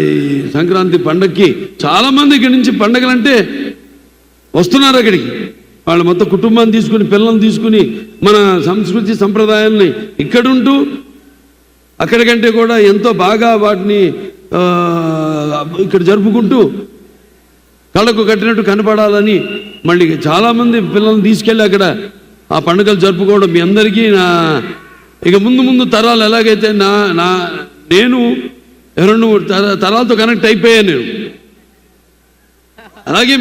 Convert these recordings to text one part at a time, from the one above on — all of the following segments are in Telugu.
ఈ సంక్రాంతి పండగకి చాలామంది ఇక్కడి నుంచి పండగలంటే వస్తున్నారు అక్కడికి. వాళ్ళు మొత్తం కుటుంబాన్ని తీసుకుని పిల్లల్ని తీసుకుని మన సంస్కృతి సంప్రదాయాల్ని ఇక్కడుంటూ అక్కడికంటే కూడా ఎంతో బాగా వాటిని ఇక్కడ జరుపుకుంటూ కళ్ళకు కట్టినట్టు కనపడాలని మళ్ళీ చాలామంది పిల్లల్ని తీసుకెళ్ళి అక్కడ ఆ పండుగలు జరుపుకోవడం మీ అందరికీ ఇక ముందు తరాలు ఎలాగైతే నేను 2-3 తరాలతో కనెక్ట్ అయిపోయాను నేను. అలాగే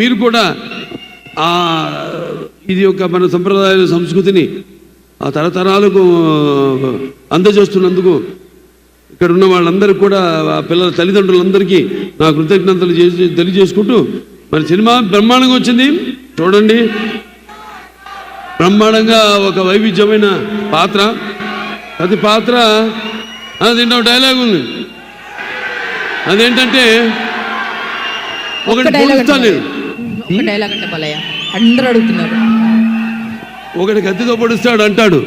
మీరు కూడా ఇది ఒక మన సంప్రదాయ సంస్కృతిని ఆ తరతరాలకు అందజేస్తున్నందుకు ఇక్కడ ఉన్న వాళ్ళందరికీ కూడా పిల్లల తల్లిదండ్రులందరికీ నా కృతజ్ఞతలు తెలియజేసుకుంటూ మరి సినిమా బ్రహ్మాండంగా వచ్చింది చూడండి. బ్రహ్మాండంగా ఒక వైవిధ్యమైన పాత్ర, ప్రతి పాత్ర దీంట్లో డైలాగ్ ఉంది. అదేంటంటే ఒకటి పొడుస్తాను అందరూ అడుగుతున్నారు, ఒకటి కత్తితో పొడుస్తాడు అంటాడు,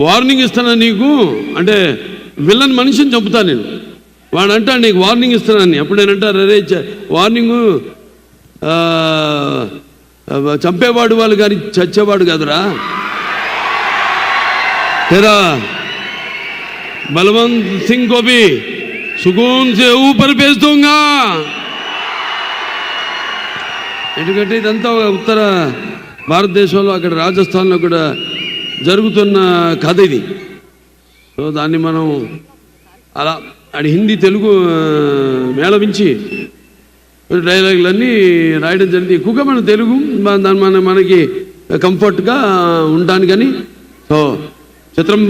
వార్నింగ్ ఇస్తానా నీకు అంటే విలన్ మనిషిని చంపుతాను నేను. వాడు అంటాడు నీకు వార్నింగ్ ఇస్తానని. అప్పుడు నేనంటారు అరే వార్నింగు చంపేవాడు వాళ్ళు కానీ చచ్చేవాడు కాదురా. तेरा बलवंत सिंह को भी सुकून से ऊपर भेज दूंगा. ఎందుకంటే ఇదంతా ఉత్తర భారతదేశంలో అక్కడ రాజస్థాన్లో కూడా జరుగుతున్న కథ ఇది. సో దాన్ని మనం అలా హిందీ తెలుగు మేళవించి డైలాగులన్నీ రాయడం జరిగింది. ఎక్కువగా మన తెలుగు మనకి కంఫర్ట్గా ఉండడానికని. సో చిత్రం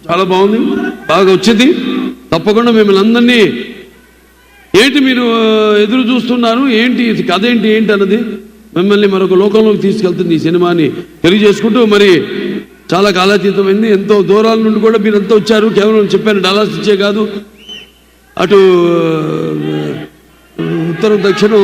చాలా బాగుంది, బాగా వచ్చింది. తప్పకుండా మిమ్మల్ని అందరినీ ఏంటి మీరు ఎదురు చూస్తున్నారు, ఏంటి కథ ఏంటి అన్నది మిమ్మల్ని మరొక లోకంలోకి తీసుకెళ్తుంది ఈ సినిమాని తెలియజేసుకుంటూ. మరి చాలా కాలాతీతమైంది, ఎంతో దూరాల నుండి కూడా మీరు అంతా వచ్చారు. కేవలం చెప్పాను డాలర్స్ ఇచ్చే కాదు, అటు ఉత్తరం దక్షిణం